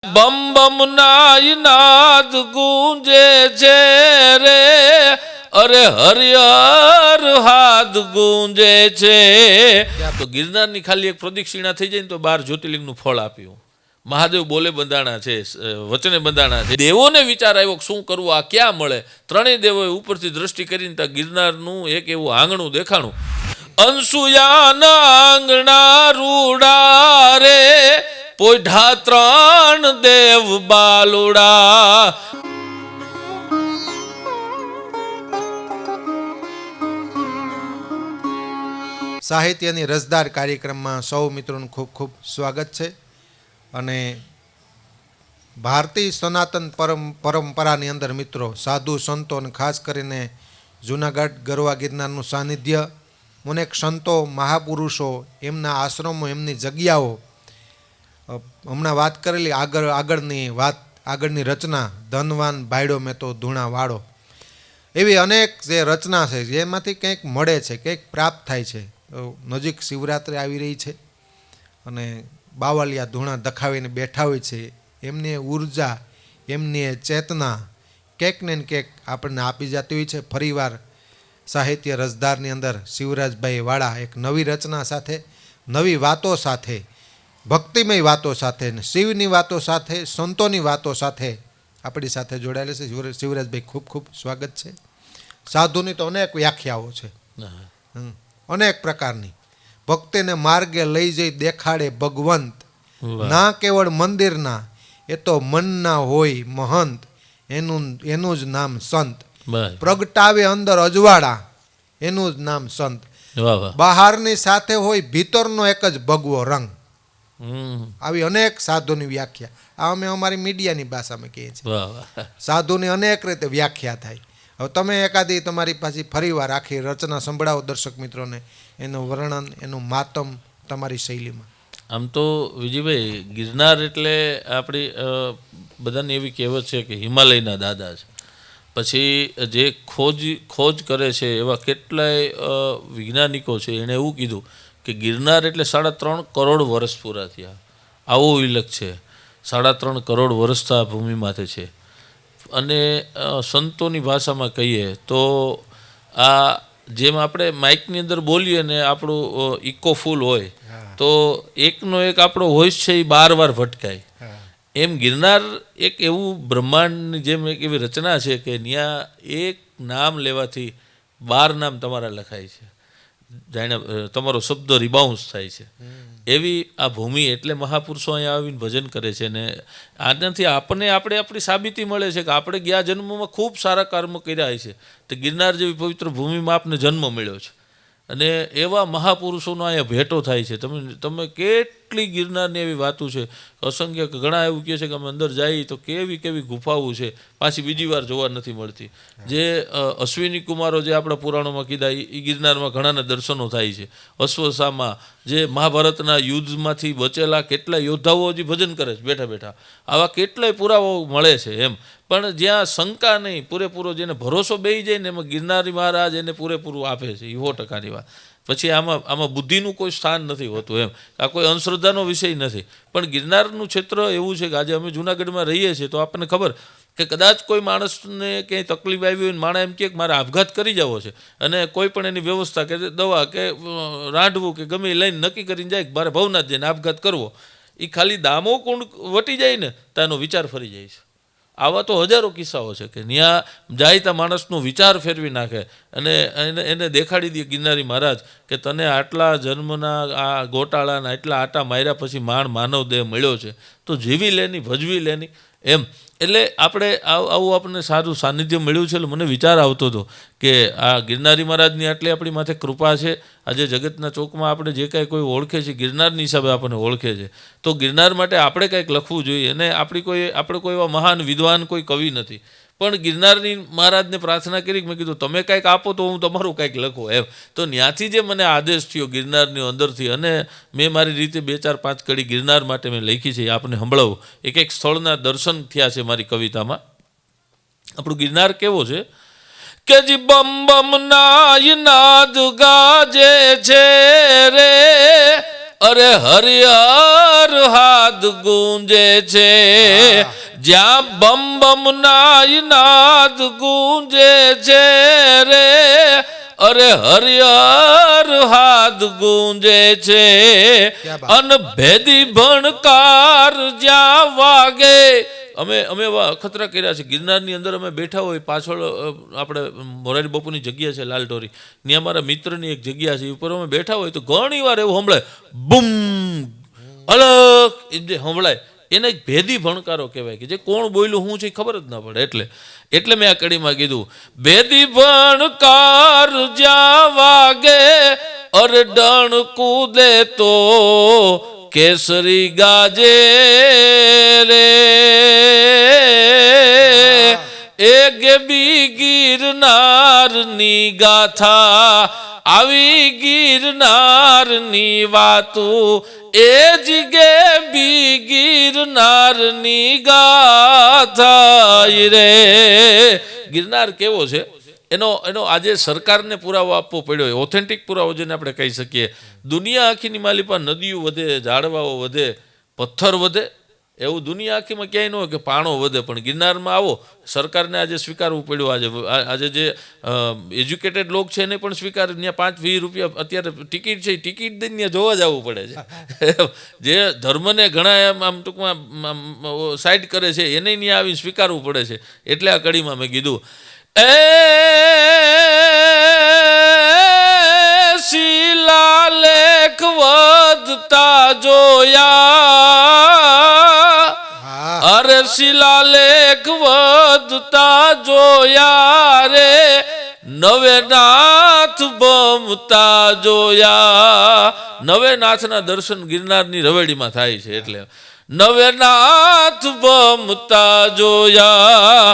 બમ બમ નાય નાદ ગુંજે છે રે, અરે હરિહર હાથ ગુંજે છે. તો ગિરનારની ખાલી એક પ્રદક્ષિણા થઈ જાય ને તો 12 જ્યોતિર્લિંગનું ફળ આપ્યું. મહાદેવ બોલે બંધાણા છે, વચને બંધાણા છે. દેવોને વિચાર આવ્યો કે શું કરવું, આ ક્યાં મળે. ત્રણેય દેવોએ ઉપરથી દ્રષ્ટિ કરીને ત્યાં ગિરનારનું એક એવું આંગણું દેખાણું. અનસુયાના આંગણા રૂડા રે, પોઢા 3 દેવ બાલુડા. સાહિત્યની રસદાર કાર્યક્રમમાં સૌ મિત્રોનું ખૂબ ખૂબ સ્વાગત છે. અને ભારતીય સનાતન પરંપરાની અંદર મિત્રો સાધુ સંતો અને ખાસ કરીને જૂનાગઢ ગરવા ગિરનારનું સાનિધ્ય, અનેક સંતો મહાપુરુષો, એમના આશ્રમો, એમની જગ્યાઓ, હમણાં વાત કરેલી આગળની રચના ધનવાન ભાયડો મેં તો ધૂણા વાળો, એવી અનેક જે રચના છે જેમાંથી કંઈક મળે છે, કંઈક પ્રાપ્ત થાય છે. નજીક શિવરાત્રિ આવી રહી છે અને બાવલિયા ધૂણા દખાવીને બેઠા હોય છે. એમની ઉર્જા, એમની ચેતના ક્યાંક ને ક્યાંક આપણને આપી જતી હોય છે. ફરીવાર સાહિત્ય રસદારની અંદર શિવરાજભાઈ વાળા એક નવી રચના સાથે, નવી વાતો સાથે, ભક્તિમય વાતો સાથે, શિવની વાતો સાથે, સંતોની વાતો સાથે આપણી સાથે જોડાયેલા છે. શિવરાજભાઈ ખૂબ ખૂબ સ્વાગત છે. સાધુની તો અનેક વ્યાખ્યાઓ છે, અનેક પ્રકારની. ભક્તિને માર્ગે લઈ જઈ દેખાડે ભગવંત, ના કેવળ મંદિરના, એ તો મનના હોય મહંત, એનું જ નામ સંત. પ્રગટાવે અંદર અજવાળા, એનું જ નામ સંત. બહારની સાથે હોય ભીતરનો એક જ ભગવો રંગ. આવી અનેક સાધુની વ્યાખ્યા આ અમે અમારી મીડિયાની ભાષામાં કહીએ છીએ. સાધુની અનેક રીતે વ્યાખ્યા થાય. હવે તમે એકાદી તમારી પાસે ફરીવાર આખી રચના સંભળાવો દર્શક મિત્રોને, એનું વર્ણન, એનું માતમ તમારી શૈલીમાં. આમ તો વિજયભાઈ, ગિરનાર એટલે આપણી બધાની એવી કહેવત છે કે હિમાલયના દાદા છે. પછી જે ખોજ કરે છે એવા કેટલાય વૈજ્ઞાનિકો છે, એણે એવું કીધું કે ગિરનાર એટલે 3.5 કરોડ વર્ષ પૂરા થયા. આવો વિલખ છે. 3.5 કરોડ વર્ષ આ ભૂમિ માથે છે. અને સંતોની ભાષામાં કહીએ તો આ જેમ આપણે માઇકની અંદર બોલીએ ને આપણું ઇકો ફૂલ હોય તો એકનો એક આપણો વોઇસ છે એ 12 વાર ભટકાય. એમ ગિરનાર એક એવું બ્રહ્માંડની જેમ એક એવી રચના છે કે ત્યાં એક નામ લેવાથી 12 નામ તમારા લખાય છે. જાણે તમારો શબ્દ રિબાઉન્સ થાય છે. એવી આ ભૂમિ, એટલે મહાપુરુષો અહીંયા આવીને ભજન કરે છે. ને આનાથી આપણે આપણી સાબિતી મળે છે કે આપણે ગયા જન્મમાં ખૂબ સારા કર્મ કર્યા છે, તો ગિરનાર જેવી પવિત્ર ભૂમિમાં આપને જન્મ મળ્યો છે. અને એવા મહાપુરુષોનો અહીંયા ભેટો થાય છે. તમે કેટલી ગિરનારની એવી વાતો છે, અસંખ્ય. ઘણા એવું કહે છે કે અમે અંદર જઈએ તો કેવી ગુફાઓ છે, પાછી બીજી વાર જોવા નથી મળતી. જે અશ્વિની કુમારો જે આપણા પુરાણોમાં કીધા એ ગિરનારમાં ઘણાના દર્શનો થાય છે. અશ્વસામાં જે મહાભારતના યુદ્ધમાંથી બચેલા કેટલા યોદ્ધાઓ હજી ભજન કરે છે બેઠા બેઠા. આવા કેટલાય પુરાવાઓ મળે છે એમ. પણ જ્યાં શંકા નહીં, પૂરેપૂરો જેને ભરોસો બેસી જાય ને એમાં ગિરનારી મહારાજ એને પૂરેપૂરું આપે છે. એ 100%ની વાત. પછી આમાં બુદ્ધિનું કોઈ સ્થાન નથી હોતું એમ. આ કોઈ અંધશ્રદ્ધાનો વિષય નથી. પણ ગિરનારનું ક્ષેત્ર એવું છે કે આજે અમે જૂનાગઢમાં રહીએ છીએ તો આપણને ખબર કે કદાચ કોઈ માણસને ક્યાંય તકલીફ આવી હોય ને માણસ એમ કહે કે મારે આપઘાત કરી જવો છે, અને કોઈ પણ એની વ્યવસ્થા કે દવા કે રાંધવું કે ગમે લઈને નક્કી કરીને જાય કે મારે ભવનાથ જઈને આપઘાત કરવો, એ ખાલી દામો કુંડ વટી જાય ને તો એનો વિચાર ફરી જાય છે. આવા તો હજારો કિસ્સાઓ છે કે ત્યાં જાય ત્યાં માણસનો વિચાર ફેરવી નાખે અને એને દેખાડી દે ગિરનારી મહારાજ કે તને આટલા જન્મના આ ગોટાળાના એટલા આટા માર્યા પછી માનવ દેહ મળ્યો છે, તો જીવી લેની, ભજવી લેની એમ. એટલે આવું આપણને સારું સાનિધ્ય મળ્યું છે. એટલે મને વિચાર આવતો હતો કે આ ગિરનારી મહારાજની આટલી આપણી માથે કૃપા છે. આજે જગતના ચોકમાં આપણે જે કાંઈ કોઈ ઓળખે છે ગિરનારની હિસાબે આપણને ઓળખે છે, તો ગિરનાર માટે આપણે કંઈક લખવું જોઈએ. અને આપણે કોઈ એવા મહાન વિદ્વાન કોઈ કવિ નથી, પણ ગિરનારની મહારાજને પ્રાર્થના કરી, મેં કીધું તમે કંઈક આપો તો હું તમારું કંઈક લખું એમ. તો ત્યાંથી જે મને આદેશ થયો ગિરનારની અંદરથી, અને મેં મારી રીતે 2-4-5 કડી ગિરનાર માટે મેં લખી છે, આપને સંભળાવું. એક સ્થળના દર્શન થયા છે મારી કવિતામાં. આપણું ગિરનાર કેવો છે કે જી બમ બમ નાય નાદ ગાજે છે રે, અરે હરિહર હાથ ગુંજે છે જ્યાં બમ બમ નાય નાદ ગુંજે છે રે અરે હરિહર હાથ ગુંજે છે અનભેદી ભણકાર જ્યાં વાગે અમે અખતરા કર્યા છે ગિરનારની અંદર અમે બેઠા હોય પાછળ આપણે મોરારી બાપુની જગ્યા છે લાલઢોરી ત્યાં અમારા મિત્રની એક જગ્યા છે એ ઉપર અમે બેઠા હોય તો ઘણી વાર એવું સંભળાય બૂમ અલગ એ જે સંભળાય એને એક ભેદી ભણકારો કહેવાય કે જે કોણ બોલ્યું હું છે એ ખબર જ ના પડે એટલે મેં આ કડીમાં કીધું ભેદી ભણકાર જ્યાં વાગે અરે ડણ કૂદે તો કેસરી ગાજે રે એક બી ગિરનારની ગાથા આવી ગિરનારની વાતું એ જ ગે બી ગિરનારની ગાથા રે ગિરનાર કેવો છે એનો આજે સરકારને પુરાવો આપવો પડ્યો ઓથેન્ટિક પુરાવો જેને આપણે કહી શકીએ દુનિયા આખીની માલિપા નદીઓ વધે ઝાડવાઓ વધે પથ્થર વધે એવું દુનિયા આખીમાં ક્યાંય ન હોય કે પાણો વધે પણ ગિરનારમાં આવો સરકારને આજે સ્વીકારવું પડ્યું આજે જે એજ્યુકેટેડ લોક છે એને પણ સ્વીકાર ત્યાં 5-20 રૂપિયા અત્યારે ટિકિટ છે ટિકિટ દઈને ત્યાં જોવા જવું પડે છે જે ધર્મને ઘણા આમ ટૂંકમાં સાઈડ કરે છે એને ત્યાં આવીને સ્વીકારવું પડે છે એટલે આ કડીમાં મેં કીધું શિલાલેખ વધતા જોયા અરે શિલાલેખ વધતા જોયા રે નવે નાથ બમતા જોયા નવે નાથના દર્શન ગિરનારની રવેડીમાં થાય છે એટલે નવે નાથ બમતા જોયા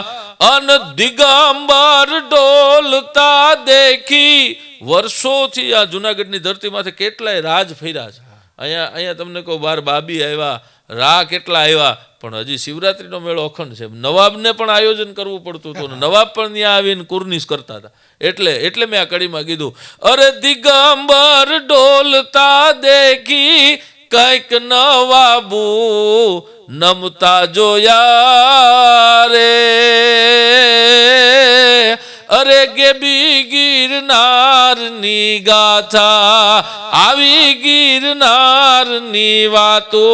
અન દિગંબર ડોલતા દેખી વર્ષોથી આ જુનાગઢની ધરતીમાંથી કેટલાય રાજ ફર્યા છે અહીંયા તમને કહું બાર બાબી આવ્યા રા કેટલા આવ્યા પણ હજી શિવરાત્રીનો મેળો અખંડ છે નવાબને પણ આયોજન કરવું પડતું હતું નવાબ પણ ત્યાં આવીને કુર્નિશ કરતા હતા એટલે મેં આ કડીમાં કીધું અરે દિગંબર ડોલતા દેખી કંઈક નવાબુ નમતા જોયા રે અરે ગેબી ગિરનારની ગાથા આવી ગિરનારની વાતો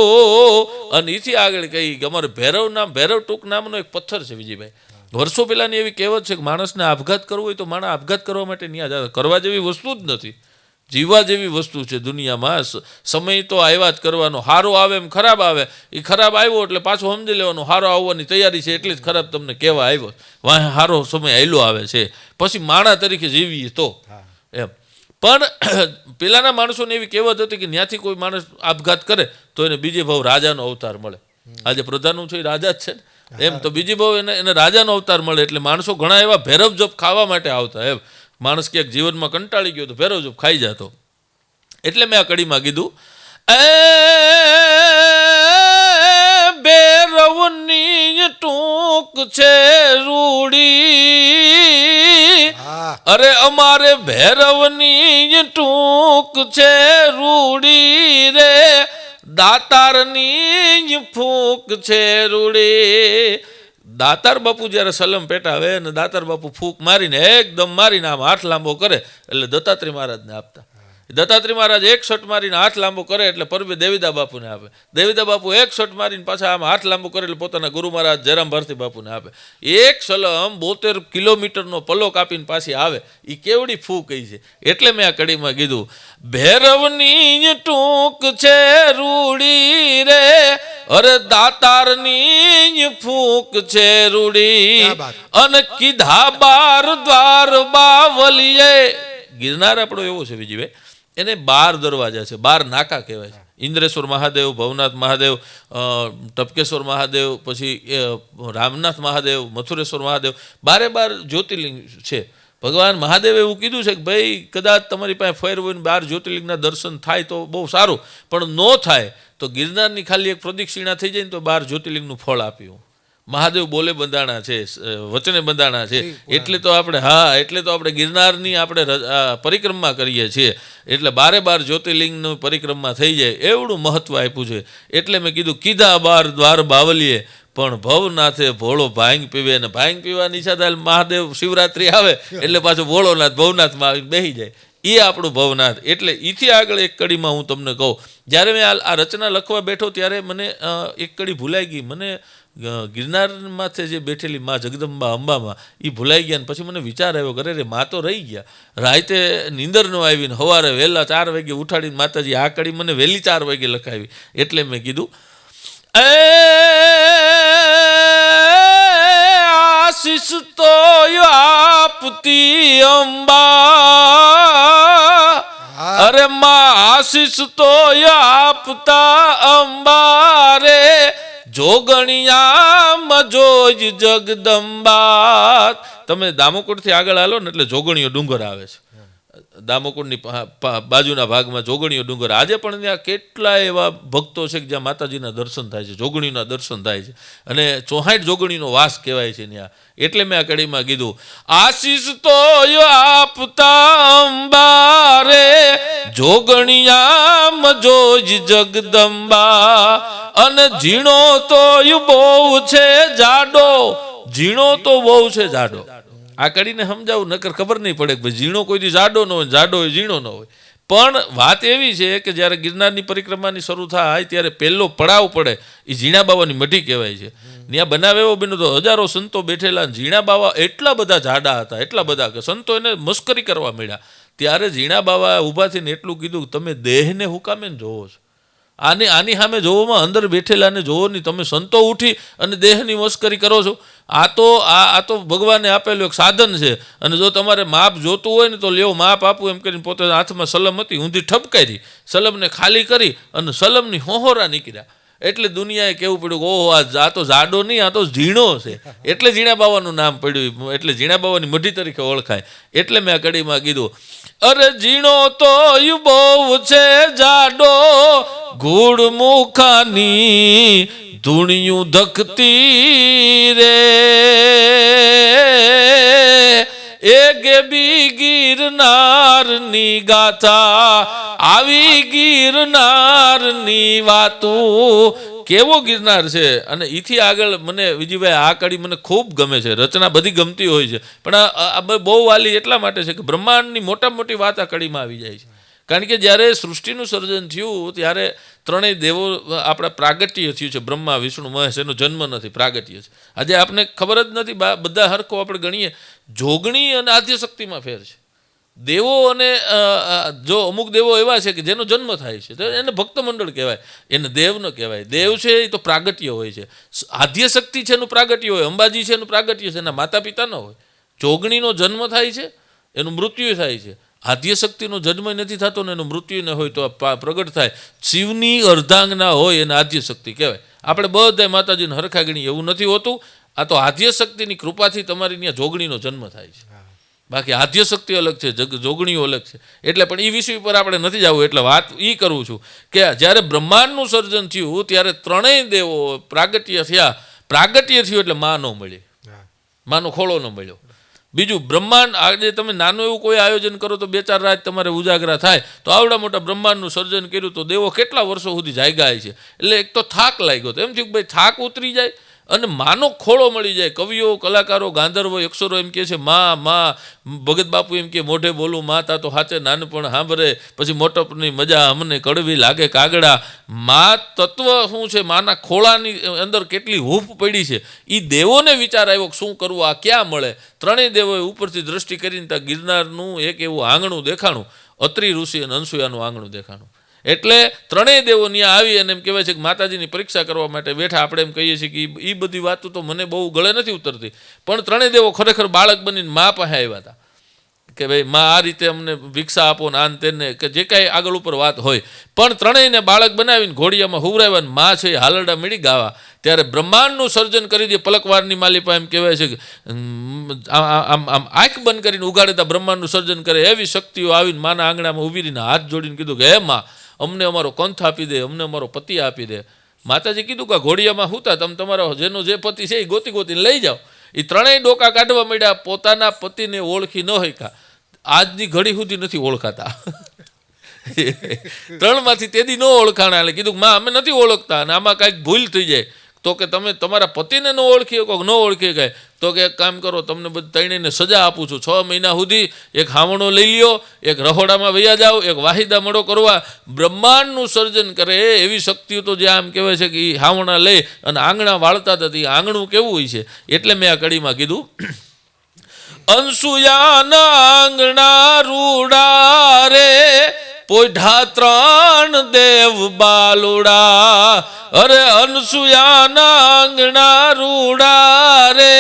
અને એથી આગળ કહી કે અમારે ભૈરવ ટૂંક નામનો એક પથ્થર છે વિજયભાઈ વર્ષો પહેલાની એવી કહેવત છે કે માણસને આપઘાત કરવો હોય તો માણસ આપઘાત કરવા માટે ત્યાં કરવા જેવી વસ્તુ જ નથી જીવવા જેવી વસ્તુ છે દુનિયામાં સમય તો આવ્યા જ કરવાનો સારો આવે એમ ખરાબ આવે એ ખરાબ આવ્યો એટલે પાછો સમજી લેવાનો સારો આવવાની તૈયારી છે એટલી જ ખરાબ તમને કહેવા આવ્યો વાહ સારો સમય આવેલો આવે છે પછી માણા તરીકે જીવીએ તો એમ પણ પેલાના માણસોને એવી કહેવત હતી કે ત્યાંથી કોઈ માણસ આપઘાત કરે તો એને બીજે ભાવ રાજાનો અવતાર મળે આજે પ્રધાનનું છે એ રાજા જ છે એમ તો બીજી ભાવ એને રાજાનો અવતાર મળે એટલે માણસો ઘણા એવા ભૈરવ જપ ખાવા માટે આવતા એમ માણસ ક્યાંક જીવનમાં કંટાળી ગયો તો ભૈરવ જપ ખાઈ જતો એટલે મેં આ કડીમાં કીધું ભૈરવની ટૂંક છે રૂડી અરે અમારે ભૈરવની ટૂંક છે રૂડી રે દાતારની ફૂંક છે રૂડી દાતાર બાપુ જ્યારે સલમ પેટાવે અને દાતાર બાપુ ફૂંક મારીને એકદમ મારીને આમ હાથ લાંબો કરે એટલે દત્તાત્રેય મહારાજને આપતા દત્તાત્રેય મહારાજ એક શટ મારીને હાથ લાંબો કરે એટલે પરબે દેવીદા બાપુને આપે દેવીદા બાપુ એક શટ મારીને પાછા આમ હાથ લાંબો કરે એટલે પોતાના ગુરુ મહારાજ જયરામ ભારતી બાપુને આપે એક સલમ 72 કિલોમીટરનો પલ્લો કાપીને પાછી આવે એ કેવડી ફૂંક કઈ છે એટલે મેં આ કડીમાં કીધું ભૈરવની ટૂંક છે રૂડી રે અરે દાતારની ફૂંક છે રૂડી અને કીધા બાર દ્વાર બાવલીએ ગિરનાર આપણો એવો છે વિજયભાઈ એને 12 દરવાજા છે 12 નાકા કહેવાય છે ઇન્દ્રેશ્વર મહાદેવ ભવનાથ મહાદેવ ટપકેશ્વર મહાદેવ પછી રામનાથ મહાદેવ મથુરેશ્વર મહાદેવ 12 જ્યોતિર્લિંગ છે ભગવાન મહાદેવે એવું કીધું છે કે ભાઈ કદાચ તમારી પાસે ફેર હોય ને 12 જ્યોતિર્લિંગના દર્શન થાય તો બહુ સારું પણ ન થાય તો ગિરનારની ખાલી એક પ્રદક્ષિણા થઈ જાય ને તો 12 જ્યોતિર્લિંગનું ફળ આપ્યું મહાદેવ બોલે બંધાણા છે, વચને બંધાણા છે, એટલે તો આપણે ગિરનારની આપણે પરિક્રમા કરીએ છીએ, એટલે 12 જ્યોતિર્લિંગનું પરિક્રમા થઈ જાય એવડું મહત્વ આપ્યું છે. એટલે મેં કીધું કીધા 12 દ્વાર બાવલીએ પણ ભવનાથે ભોળો ભાંગ પીવે, અને ભાંગ પીવાની ઈચ્છા થાય મહાદેવ શિવરાત્રી આવે એટલે પાછો ભોળોનાથ ભવનાથમાં આવીને બેસી જાય. એ આપણું ભવનાથ. એટલે એથી આગળ એક કડીમાં હું તમને કહું, જ્યારે મેં આ રચના લખવા બેઠો ત્યારે મને એક કડી ભૂલાઈ ગઈ. મને ગિરનાર માથે જે બેઠેલી મા જગદંબા અંબામાં એ ભૂલાઈ ગયા. ને પછી મને વિચાર આવ્યો, કરે રે મા તો રહી ગયા. રાતે નીંદર ન આવીને સવારે વહેલા 4 વાગે ઉઠાડીને માતાજી આ કડી મને વહેલી 4 વાગે લખાવી. એટલે મેં કીધું આશીષ તો આપતી અંબા, અરે માં આશીષ તો આપતા અંબા રે, જોગણિયા જોજ જગદંબા. તમે દામોકુંડથી આગળ હાલો ને એટલે જોગણીયો ડુંગર આવે છે. દામોકુંડની બાજુના ભાગમાં જોગણીયો ડુંગર. આજે પણ ત્યાં કેટલા એવા ભક્તો છે કે જ્યાં માતાજીના દર્શન થાય છે, જોગણીના દર્શન થાય છે, અને 64 જોગણીનો વાસ કહેવાય છે ત્યાં. એટલે મેં આ કડીમાં કીધું આશીષ તો આપતા અંબા રે, જોગણિયા જોજ જગદંબા, અને ઝીણો તો બહુ છે જાડો, ઝીણો તો બહુ છે જાડો. આ કડીને સમજાવું, નકર ખબર નહીં પડે કે ભાઈ ઝીણો કોઈથી જાડો ન હોય, જાડો હોય ઝીણો ન હોય. પણ વાત એવી છે કે જ્યારે ગિરનારની પરિક્રમાની શરૂ થાય ત્યારે પહેલો પડાવ પડે એ ઝીણા બાવાની મઢી કહેવાય છે. ત્યાં બનાવ એવો બન્યો તો હજારો સંતો બેઠેલા, ઝીણા બાવા એટલા બધા જાડા હતા, એટલા બધા કે સંતો એને મસ્કરી કરવા માંડ્યા. ત્યારે ઝીણા બાવા ઊભા થઈને એટલું કીધું, તમે દેહને હુકામે ને જોવો છો, આની સામે જોવામાં અંદર બેઠેલાને જોવો નહીં. તમે સંતો ઉઠી અને દેહની મસ્કરી કરો છો. આ તો ભગવાને આપેલું એક સાધન છે, અને જો તમારે માપ જોતું હોય ને તો લ્યો માપ આપું એમ કરીને પોતે હાથમાં સલમ હતી, ઊંધી ઠપકારી, સલમને ખાલી કરી અને સલમની હોહોરા નીકળ્યા. એટલે દુનિયાએ કેવું પડ્યું કે ઓહો આ તો જાડો નહીં, આ તો ઝીણો છે. એટલે ઝીણા બાવાનું નામ પડ્યું, એટલે ઝીણા બાવાની મઢી તરીકે ઓળખાય. એટલે મેં આ કડીમાં કીધું અરે ઝીણો તો બહુ છે જાડો, ઘૂડ મુખાની ધૂણિયું ધકતી રે, એ ગેબી ગિરનારની ગાથા આવી ગિરનારની વાતું. કેવો ગિરનાર છે. અને એથી આગળ મને વિજયભાઈ આ કડી મને ખૂબ ગમે છે. રચના બધી ગમતી હોય છે, પણ આ બહુ વાલી એટલા માટે છે કે બ્રહ્માંડની મોટી વાત આ કડીમાં આવી જાય છે. કારણ કે જ્યારે સૃષ્ટિનું સર્જન થયું ત્યારે 3 દેવો આપણા પ્રાગટ્ય થયું છે. બ્રહ્મા વિષ્ણુ મહેશ, એનો જન્મ નથી, પ્રાગટ્ય છે. આજે આપને ખબર જ નથી, બધા હરખો આપણે ગણીએ. જોગણી અને આદ્યશક્તિમાં ફેર છે. દેવો અને જો અમુક દેવો એવા છે કે જેનો જન્મ થાય છે તો એને ભક્ત મંડળ કહેવાય, એને દેવ ન કહેવાય. દેવ છે એ તો પ્રાગટ્ય હોય છે. આદ્યશક્તિ છે એનું પ્રાગટ્ય હોય, અંબાજી છે એનું પ્રાગટ્ય છે, એના માતા પિતા ન હોય. જોગણીનો જન્મ થાય છે, એનું મૃત્યુ થાય છે. આદ્યશક્તિનો જન્મ નથી થતો ને એનું મૃત્યુ ન હોય તો પ્રગટ થાય. શિવની અર્ધાંગના હોય એને આદ્યશક્તિ કહેવાય. આપણે બધા માતાજીને હરખા ગણીએ એવું નથી હોતું. આ તો આદ્યશક્તિની કૃપાથી તમારી ત્યાં જોગણીનો જન્મ થાય છે. બાકી આદ્યશક્તિ અલગ છે, જોગણીઓ અલગ છે. એટલે પણ એ વિષય ઉપર આપણે નથી જવું. એટલે વાત એ કરું છું કે જ્યારે બ્રહ્માંડનું સર્જન થયું ત્યારે 3 દેવો પ્રાગટ્ય થયા. પ્રાગટ્ય થયું એટલે માં ન મળી, માનો ખોળો ન મળ્યો. બીજું બ્રહ્માંડ, આજે તમે નાનું એવું કોઈ આયોજન કરો તો 2-4 રાત તમારે ઉજાગરા થાય. તો આવડા મોટા બ્રહ્માંડનું સર્જન કર્યું તો દેવો કેટલા વર્ષો સુધી જાગ્યા છે. એટલે એક તો થાક લાગ્યો. તો એમ થયું કે ભાઈ થાક ઉતરી જાય અને માનો ખોળો મળી જાય. કવિઓ, કલાકારો, ગાંધર્વો, અક્ષરો એમ કહે છે માં. ભગત બાપુ એમ કે મોઢે બોલું માં તા તો હાચે નાનપણ સાંભળે, પછી મોટપની મજા અમને કડવી લાગે કાગડા. માં તત્વ શું છે, માના ખોળાની અંદર કેટલી હૂફ પડી છે. એ દેવોને વિચાર આવ્યો કે શું કરવું, આ ક્યાં મળે. 3 દેવોએ ઉપરથી દ્રષ્ટિ કરીને ત્યાં ગિરનારનું એક એવું આંગણું દેખાણું, અત્રિ ઋષિ અને અનસુયાનું આંગણું દેખાણું. એટલે 3 દેવો ત્યાં આવી અને એમ કહેવાય છે કે માતાજીની પરીક્ષા કરવા માટે બેઠા. આપણે એમ કહીએ છીએ કે એ બધી વાતો તો મને બહુ ગળે નથી ઉતરતી, પણ 3 દેવો ખરેખર બાળક બનીને મા પાસે આવ્યા હતા કે ભાઈ માં આ રીતે અમને ભિક્ષા આપો ને આન તેને, કે જે કાંઈ આગળ ઉપર વાત હોય. પણ 3ને બાળક બનાવીને ઘોડિયામાં હુવરાવ્યા. માં છે એ હાલરડા મેળી ગાવા. ત્યારે બ્રહ્માંડનું સર્જન કરી દે. પલકવારની માલિપા એમ કહેવાય છે કે આમ આંખ બંધ કરીને ઉગાડતા બ્રહ્માંડનું સર્જન કરે. એવી શક્તિઓ આવીને માના આંગણામાં ઊભી રહીને હાથ જોડીને કીધું કે હે માં, અમને અમારો કંથ આપી દે, અમને અમારો પતિ આપી દે. માતાજી કીધું કે ઘોડિયામાં હુતા તમે તમારો જેનો જે પતિ છે એ ગોતી ગોતીને લઈ જાઓ. એ ત્રણેય ડોકા કાઢવા માંડ્યા, પોતાના પતિને ઓળખી ન શક્યા. આજની ઘડી સુધી નથી ઓળખાતા. ત્રણમાંથી તેદી ન ઓળખાણા. એટલે કીધું માં અમે નથી ઓળખતા, અને આમાં કાંઈક ભૂલ થઈ જાય તો કે તમે તમારા પતિને ન ઓળખી શકો, ન ઓળખી ગਏ તો કે એક કામ કરો, તમને બધું ત્રણેયને સજા આપું છું. 6 મહિના સુધી એક હાવણો લઈ લ્યો, એક રહોડામાં વયા જાઓ, એક વાહિદા મળો કરવા. બ્રહ્માંડનું સર્જન કરે એવી શક્તિઓ તો જે આમ કહેવાય છે કે એ હાવણા લઈ અને આંગણા વાળતા હતા. આંગણું કેવું હોય છે એટલે મેં આ કડીમાં કીધું, અનસુયાના આંગણા રૂડા રે પોઢા 3 દેવ બાલુડા. અરે અનસુયાના આંગણા રૂડા રે,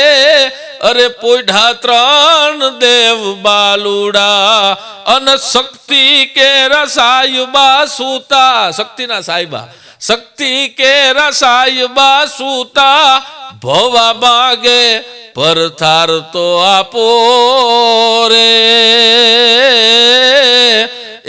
અરે પોઢા 3 દેવ બાલુડા. અને શક્તિ કે રસાયબા સૂતા, શક્તિના સાહેબા, શક્તિ કે રસાયબા સૂતા. ભવા માગે પરથાર તો આપો રે,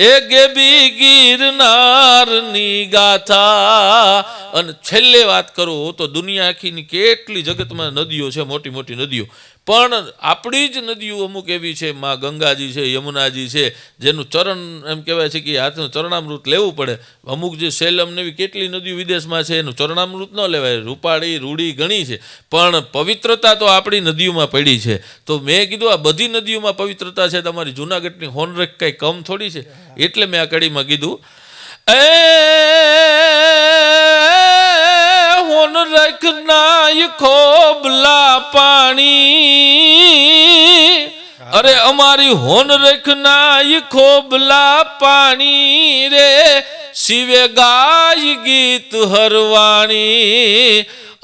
એ ગેબી ગિરનારની ગાથા. અને છેલ્લે વાત કરું તો દુનિયા આખીની કેટલી જગતમાં નદીઓ છે, મોટી મોટી નદીઓ, પણ આપણી જ નદીઓ અમુક એવી છે, માં ગંગાજી છે, યમુનાજી છે, જેનું ચરણ એમ કહેવાય છે કે હાથનું ચરણામૃત લેવું પડે. અમુક જે સેલમ ને એવી કેટલી નદીઓ વિદેશમાં છે એનું ચરણામૃત ન લેવાય. રૂપાળી રૂડી ઘણી છે, પણ પવિત્રતા તો આપણી નદીઓમાં પડી છે. તો મેં કીધું આ બધી નદીઓમાં પવિત્રતા છે, તમારી જૂનાગઢની હોનરેક કંઈ કમ થોડી છે. એટલે મેં આ કડીમાં કીધું, હોન રખનાય ખોબલા પાણી. અરે અમારી હોન રખનાય ખોબલા પાણી રે, શિવે ગાય ગીત હરવાણી.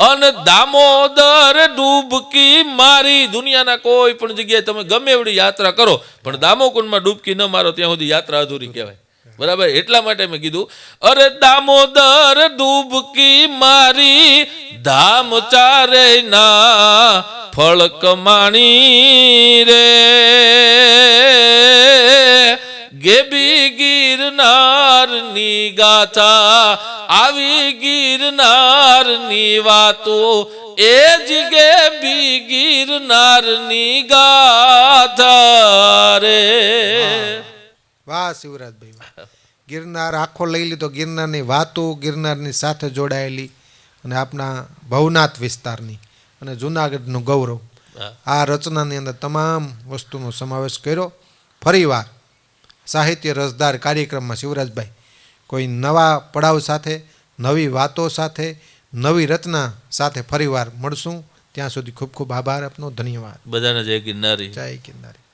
અને દામોદર ડૂબકી મારી. દુનિયાના કોઈ પણ જગ્યાએ તમે ગમે એવડી યાત્રા કરો પણ દામોકુંડમાં ડૂબકી ન મારો ત્યાં સુધી યાત્રા અધૂરી કહેવાય. બરાબર, એટલા માટે મેં કીધું, અરે દામોદર ડૂબકી મારી, ધામ ચારે ના ફળ કમાણી રે. ગેબી ગિરનારની ગાથા, આવી ગિરનારની વાતો, એ જ ગેબી ગિરનારની ગાથા રે. વાહ શિવરાજભાઈ, વાહ. ગિરનાર આખો લઈ લીધો, ગિરનારની વાતો, ગિરનારની સાથે જોડાયેલી, અને આપણા ભવનાથ વિસ્તારની અને જૂનાગઢનું ગૌરવ. આ રચનાની અંદર તમામ વસ્તુનો સમાવેશ કર્યો. ફરીવાર સાહિત્ય રસદાર કાર્યક્રમમાં શિવરાજભાઈ કોઈ નવા પડાવ સાથે, નવી વાતો સાથે, નવી રચના સાથે ફરીવાર મળશું. ત્યાં સુધી ખૂબ ખૂબ આભાર આપનો. ધન્યવાદ. બધાને જય ગિરનારી. જય ગિરનારી.